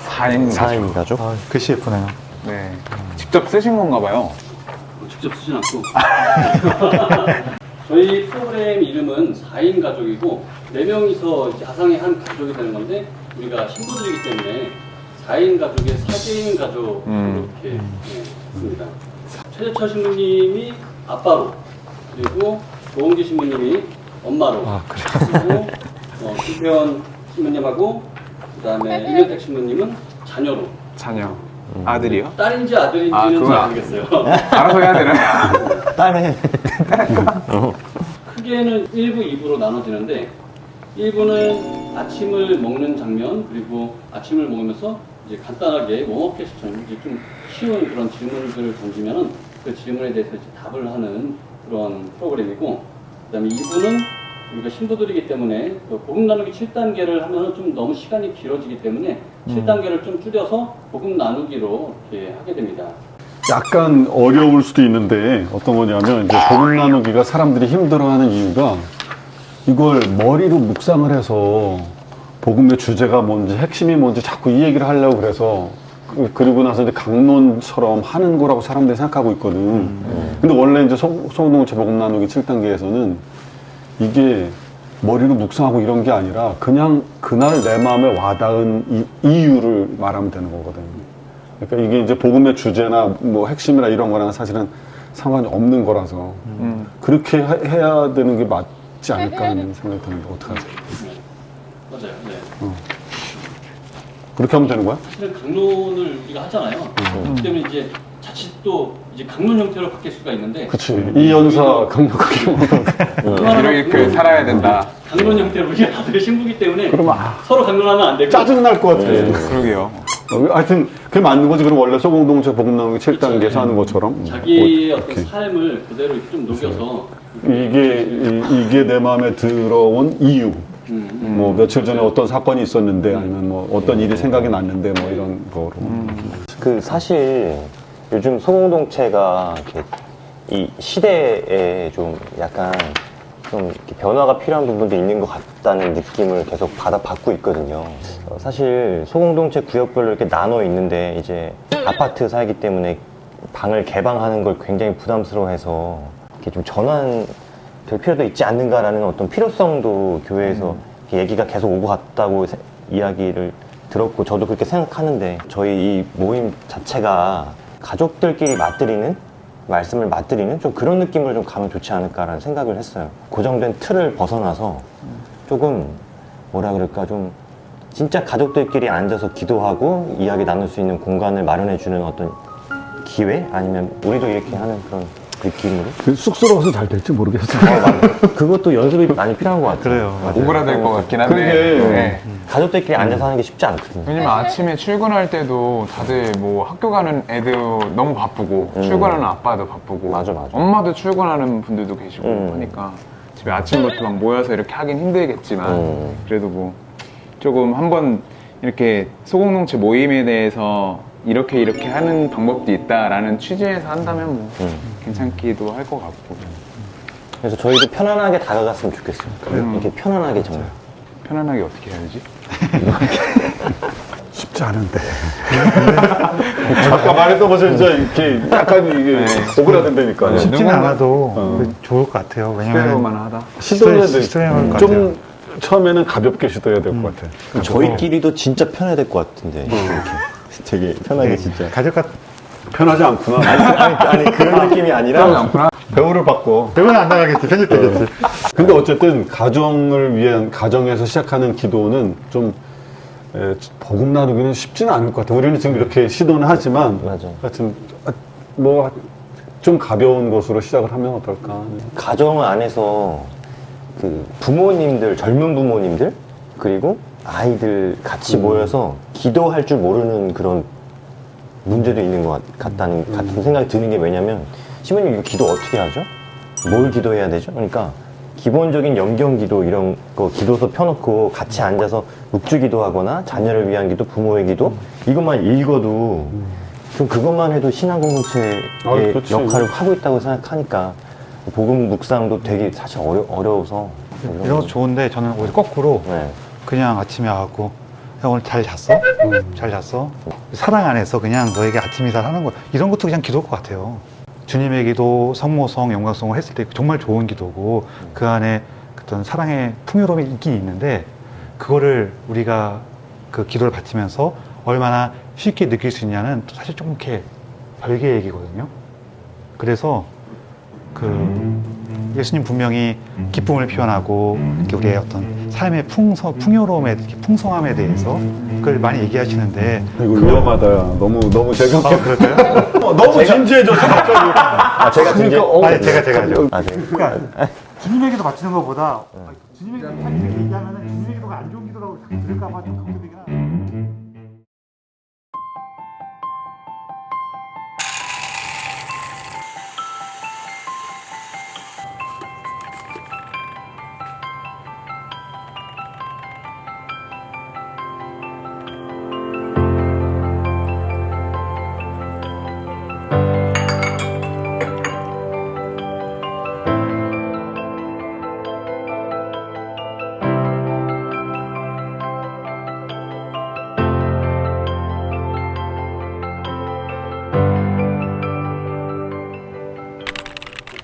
4인 가족? 아, 글씨 예쁘네요. 네. 직접 쓰신 건가 봐요. 직접 쓰진 않고 저희 프로그램 이름은 4인 가족이고 4명이서 가상의 한 가족이 되는 건데 우리가 신부들이기 때문에 4인 가족의 4개인 가족 이렇게 있습니다. 최재철 신부님이 아빠로 그리고 조홍기 신부님이 엄마로 그리고 김태현 신부님하고 그 다음에 이명택 신부님은 자녀로 자녀. 아들이요? 딸인지 아들인지는 그건 잘 모르겠어요. 알아서 해야 되나? 딸해. 크게는 1부, 2부로 나눠지는데 1부는 아침을 먹는 장면 그리고 아침을 먹으면서 이제 간단하게 웜업캐스트처럼 이제 좀 쉬운 그런 질문들을 던지면은 그 질문에 대해서 이제 답을 하는 그런 프로그램이고 그다음에 2부는 우리가 신부들이기 때문에 복음 나누기 7단계를 하면은 좀 너무 시간이 길어지기 때문에 7단계를 좀 줄여서 복음 나누기로 이렇게 하게 됩니다. 약간 어려울 수도 있는데 어떤 거냐면 이제 복음 나누기가 사람들이 힘들어하는 이유가 이걸 머리로 묵상을 해서 복음의 주제가 뭔지 핵심이 뭔지 자꾸 이 얘기를 하려고 그래서 그리고 나서 이제 강론처럼 하는 거라고 사람들이 생각하고 있거든. 근데 원래 이제 소공동체 복음 나누기 7단계에서는 이게 머리로 묵상하고 이런 게 아니라 그냥 그날 내 마음에 와닿은 이유를 말하면 되는 거거든. 그러니까 이게 이제 복음의 주제나 뭐 핵심이나 이런 거랑 사실은 상관이 없는 거라서 그렇게 해야 되는 게 맞지 않을까 하는 생각이 드는데 어떡하지? 맞아요. 네. 그렇게 하면 되는 거야? 사실은 강론을 우리가 하잖아요. 그렇기 때문에 이제 자칫 또 이제 강론 형태로 바뀔 수가 있는데 그치. 이 연사 강력하게 이렇게 살아야 된다. 강론 형태로 우리가 다들 신부기 때문에 그러면 서로 강론하면 안 되고 짜증날 것 같아. 그러게요. 하여튼 그게 맞는 거지. 그럼 원래 소공동체 복음 나누기 7단계에서 하는 것처럼 자기의 어떤 삶을 그대로 좀 녹여서 이게 내 마음에 들어온 이유. 뭐 며칠 전에 어떤 사건이 있었는데 아니면 뭐 어떤 일이 생각이 났는데 뭐 이런 거로. 그 사실 요즘 소공동체가 이렇게 이 시대에 좀 약간 좀 이렇게 변화가 필요한 부분도 있는 것 같다는 느낌을 계속 받고 있거든요. 사실 소공동체 구역별로 이렇게 나눠 있는데 이제 아파트 살기 때문에 방을 개방하는 걸 굉장히 부담스러워해서 이렇게 좀 전환될 필요도 있지 않는가라는 어떤 필요성도 교회에서 이렇게 얘기가 계속 오고 갔다고 이야기를 들었고 저도 그렇게 생각하는데 저희 이 모임 자체가 가족들끼리 말씀을 맞들이는 좀 그런 느낌으로 좀 가면 좋지 않을까라는 생각을 했어요. 고정된 틀을 벗어나서 조금 뭐라 그럴까 좀 진짜 가족들끼리 앉아서 기도하고 이야기 나눌 수 있는 공간을 마련해주는 어떤 기회? 아니면 우리도 이렇게 하는 그런 느낌으로? 쑥스러워서 잘 될지 모르겠어. 그것도 연습이 많이 필요한 것 같아요. 그래요. 오그라들 것 같긴 한데. 그게 네. 가족들끼리 앉아서 하는 게 쉽지 않거든요. 왜냐면 아침에 출근할 때도 다들 뭐 학교 가는 애도 너무 바쁘고 출근하는 아빠도 바쁘고 맞아. 엄마도 출근하는 분들도 계시고 하니까 집에 아침부터 막 모여서 이렇게 하긴 힘들겠지만 그래도 뭐 조금 한번 이렇게 소공동체 모임에 대해서 이렇게 하는 방법도 있다라는 취지에서 한다면 뭐 괜찮기도 할 것 같고. 그래서 저희도 편안하게 다가갔으면 좋겠어요. 이렇게 편안하게 정말. 편안하게 어떻게 해야 되지? 쉽지 않은데. 아까 말했던 것처럼 진짜 이렇게 약간 이게 오그라든다니까. 쉽지는 않아도 좋을 것 같아요. 왜냐면 시도해볼만 하다. 시도해야 돼. 시도해야 할 것 좀 처음에는 가볍게 시도해야 될 것 같아. 저희끼리도 진짜 편해야 될 것 같은데. 이렇게 되게 편하게 진짜. 가족과 편하지 않구나. 아니 그런 느낌이 아니라 배우를 바꿔. 배우는 안 나가겠지. 편집되겠지. 근데 어쨌든 가정을 위한 가정에서 시작하는 기도는 좀 복음 나누기는 쉽지는 않을 것 같아. 우리는 지금 이렇게 시도는 하지만 맞아. 하여튼 뭐 좀 가벼운 것으로 시작을 하면 어떨까. 가정 안에서 그 부모님들, 젊은 부모님들 그리고 아이들 같이 모여서 기도할 줄 모르는 그런 문제도 있는 것 같은 생각이 드는 게 왜냐면 시부님 이거 기도 어떻게 하죠? 뭘 기도해야 되죠? 그러니까 기본적인 영경 기도 이런 거 기도서 펴놓고 같이 앉아서 묵주 기도하거나 자녀를 위한 기도, 부모의 기도 이것만 읽어도 좀 그것만 해도 신앙 공동체의 그렇지. 역할을 하고 있다고 생각하니까 복음 묵상도 되게 사실 어려워서 이런 거 좋은데 저는 오히려 거꾸로 네. 그냥 아침에 와갖고 야, 오늘 잘 잤어? 잘 잤어? 사랑 안에서 그냥 너에게 아침 인사를 하는 거 이런 것도 그냥 기도일 것 같아요. 주님의 기도, 성모성, 영광성을 했을 때 정말 좋은 기도고 그 안에 어떤 사랑의 풍요로움이 있긴 있는데 그거를 우리가 그 기도를 바치면서 얼마나 쉽게 느낄 수 있냐는 사실 조금 이렇게 별개의 얘기거든요. 그래서 그 예수님 분명히 기쁨을 표현하고 이렇게 우리의 어떤 삶의 풍요로움에, 풍성함에 대해서 그걸 많이 얘기하시는데 이거 위험하다. 너무 제가 그럴까요? 너무 진지해져서 갑자기. 아, 제가 진짜. 아니, 제가 하죠. 아, 네. 그러니까 주님에게도 바치는 것보다 주님에게도 이렇게 얘기하면 주님에게도가 안 좋은 기도라고 자꾸 들을까봐 좀 걱정되긴 하는데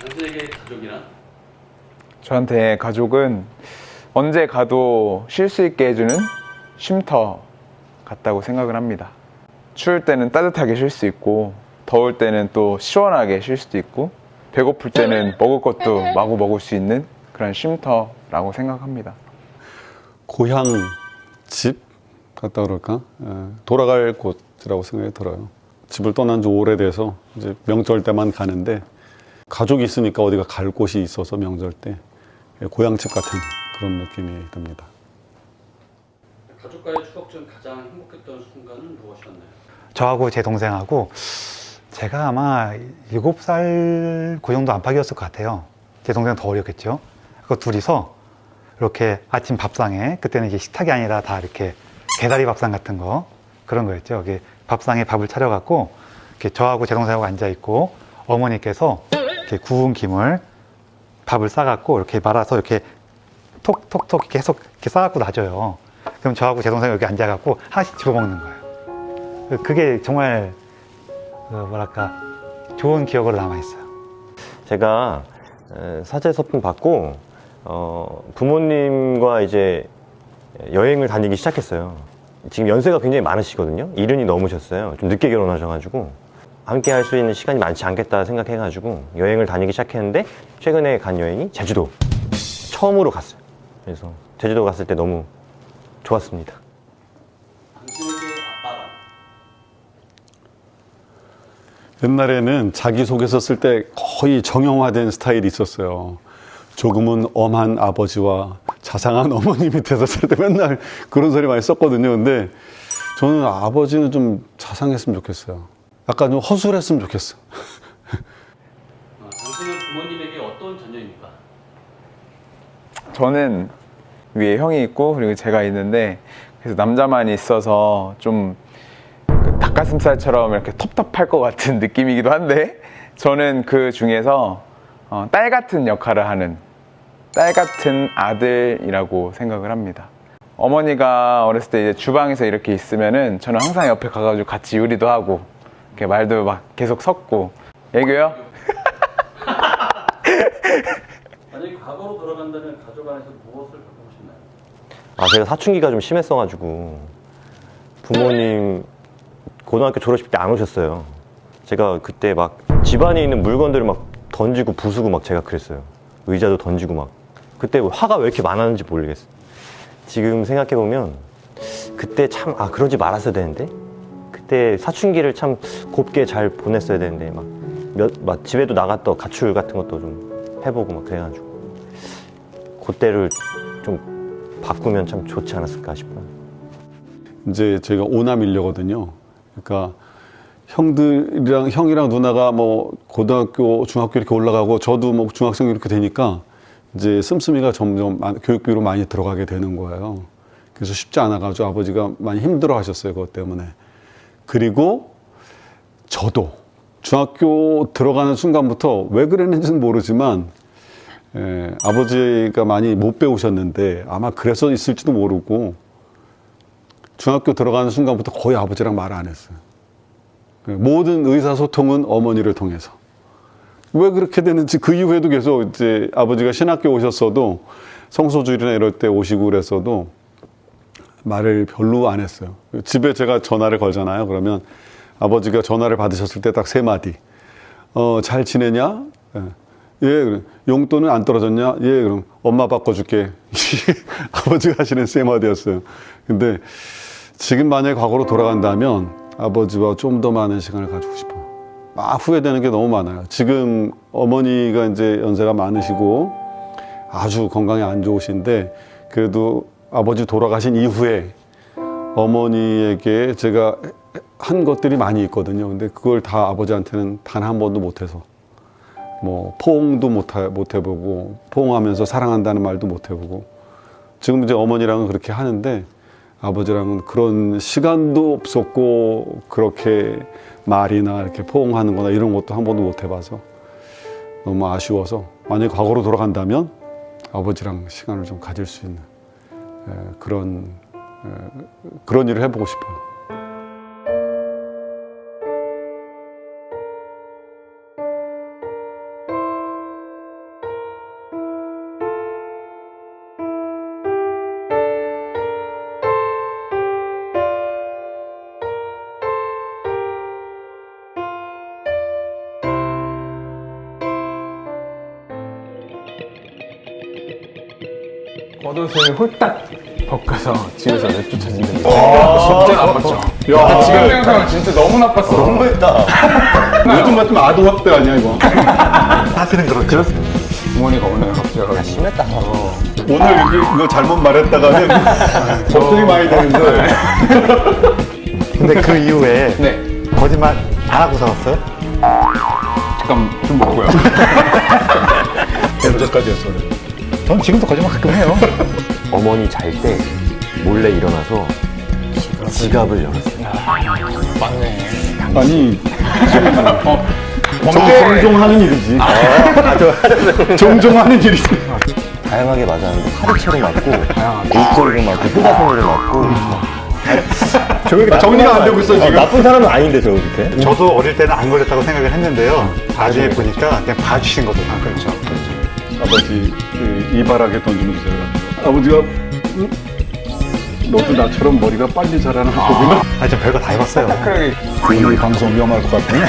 당신에게 가족이란? 저한테 가족은 언제 가도 쉴 수 있게 해주는 쉼터 같다고 생각을 합니다. 추울 때는 따뜻하게 쉴 수 있고 더울 때는 또 시원하게 쉴 수도 있고 배고플 때는 먹을 것도 마구 먹을 수 있는 그런 쉼터라고 생각합니다. 고향 집 같다 그럴까? 돌아갈 곳이라고 생각이 들어요. 집을 떠난 지 오래돼서 이제 명절 때만 가는데 가족이 있으니까 어디가 갈 곳이 있어서 명절 때 고향집 같은 그런 느낌이 듭니다. 가족과의 추억 중 가장 행복했던 순간은 무엇이었나요? 저하고 제 동생하고 제가 아마 7살 그 정도 안팎이었을 것 같아요. 제 동생은 더 어렸겠죠. 그 둘이서 이렇게 아침 밥상에 그때는 이게 식탁이 아니라 다 이렇게 개다리 밥상 같은 거 그런 거였죠. 이게 밥상에 밥을 차려갖고 이렇게 저하고 제 동생하고 앉아 있고 어머니께서 이렇게 구운 김을 밥을 싸갖고 이렇게 말아서 이렇게 톡톡톡 이렇게 계속 이렇게 싸갖고 놔줘요. 그럼 저하고 제 동생이 여기 앉아갖고 하나씩 집어먹는 거예요. 그게 정말 뭐랄까 좋은 기억으로 남아있어요. 제가 사제 서품 받고 부모님과 이제 여행을 다니기 시작했어요. 지금 연세가 굉장히 많으시거든요. 70이 넘으셨어요. 좀 늦게 결혼하셔가지고 함께 할 수 있는 시간이 많지 않겠다 생각해가지고 여행을 다니기 시작했는데 최근에 간 여행이 제주도 처음으로 갔어요. 그래서 제주도 갔을 때 너무 좋았습니다. 당신에게 아빠란? 옛날에는 자기소개서 쓸 때 거의 정형화된 스타일이 있었어요. 조금은 엄한 아버지와 자상한 어머니 밑에서 살 때 맨날 그런 소리 많이 썼거든요. 근데 저는 아버지는 좀 자상했으면 좋겠어요. 약간 좀 허술했으면 좋겠어. 당신은 부모님에게 어떤 자녀입니까? 저는 위에 형이 있고 그리고 제가 있는데 그래서 남자만 있어서 좀그 닭가슴살처럼 이렇게 텁텁할 것 같은 느낌이기도 한데 저는 그 중에서 딸 같은 역할을 하는 딸 같은 아들이라고 생각을 합니다. 어머니가 어렸을 때 이제 주방에서 이렇게 있으면은 저는 항상 옆에 가가지고 같이 요리도 하고 이렇게 말도 막 계속 섞고 애교요? 만약에 과거로 돌아간다면 가족 안에서 무엇을 바꾸고 싶나요? 아, 제가 사춘기가 좀 심했어가지고 부모님 고등학교 졸업식 때 안 오셨어요. 제가 그때 막 집안에 있는 물건들을 막 던지고 부수고 막 제가 그랬어요. 의자도 던지고 막. 그때 화가 왜 이렇게 많았는지 모르겠어요. 지금 생각해보면 그때 참 그러지 말았어야 되는데 그때 사춘기를 참 곱게 잘 보냈어야 되는데 막 집에도 나갔다 가출 같은 것도 좀 해보고 막 그래가지고 그때를 좀 바꾸면 참 좋지 않았을까 싶어요. 이제 제가 오남일녀거든요. 그러니까 형이랑 누나가 뭐 고등학교, 중학교 이렇게 올라가고 저도 뭐 중학생 이렇게 되니까 이제 씀씀이가 점점 교육비로 많이 들어가게 되는 거예요. 그래서 쉽지 않아가지고 아버지가 많이 힘들어 하셨어요. 그것 때문에. 그리고 저도 중학교 들어가는 순간부터 왜 그랬는지는 모르지만 아버지가 많이 못 배우셨는데 아마 그래서 있을지도 모르고 중학교 들어가는 순간부터 거의 아버지랑 말 안 했어요. 모든 의사소통은 어머니를 통해서. 왜 그렇게 되는지 그 이후에도 계속 이제 아버지가 신학교 오셨어도 성소주일이나 이럴 때 오시고 그랬어도 말을 별로 안 했어요. 집에 제가 전화를 걸잖아요. 그러면 아버지가 전화를 받으셨을 때 딱 세 마디. 잘 지내냐? 예. 예, 그래. 용돈은 안 떨어졌냐? 예, 그럼 엄마 바꿔줄게. 아버지가 하시는 세 마디였어요. 근데 지금 만약에 과거로 돌아간다면 아버지와 좀 더 많은 시간을 가지고 싶어요. 막 후회되는 게 너무 많아요. 지금 어머니가 이제 연세가 많으시고 아주 건강이 안 좋으신데 그래도 아버지 돌아가신 이후에 어머니에게 제가 한 것들이 많이 있거든요. 근데 그걸 다 아버지한테는 단 한 번도 못해서 뭐 포옹도 못 해보고 포옹하면서 사랑한다는 말도 못 해보고 지금 이제 어머니랑은 그렇게 하는데 아버지랑은 그런 시간도 없었고 그렇게 말이나 이렇게 포옹하는 거나 이런 것도 한 번도 못 해봐서 너무 아쉬워서 만약에 과거로 돌아간다면 아버지랑 시간을 좀 가질 수 있는 그런 일을 해보고 싶어요. 겉옷을 홀딱 벗겨서 집에서 내쫓아진 적이 있어요. 진짜 나빴죠. 야, 지금 생각하면 진짜 너무 나빴어. 너무했다. 요즘 같으면 아동 학대 아니야 이거? 사실은 그렇죠. 부모니가 오늘 갑자기 심했다. 오늘 이거 잘못 말했다가는 걱정이 많이 되는데. 근데 그 이후에 네, 거짓말 안 하고 살았어요? 잠깐 좀 먹고요. 언제까지 했어요? 전 지금도 거짓말 가끔 해요. 어머니 잘 때 몰래 일어나서 지갑을 열었어요. 아니 종종 하는 일이지. 종종 하는 일이지. 다양하게 맞았는데 파리채로 맞고, 물고기로 맞고, 휴가손으로 맞고. 정리가 안 되고 있어 지금. 나쁜 사람은 아닌데 저렇게. 저도 어릴 때는 안 걸렸다고 생각을 했는데요. 나중에 보니까 그냥 봐주신 거더라고요. 그렇죠. 아버지 이발하게 돈 좀 주세요. 아버지가 너도 나처럼 머리가 빨리 자라는 거구나. 전 별거 다 해봤어요. 그러게 이 방송 위험할 것 같네.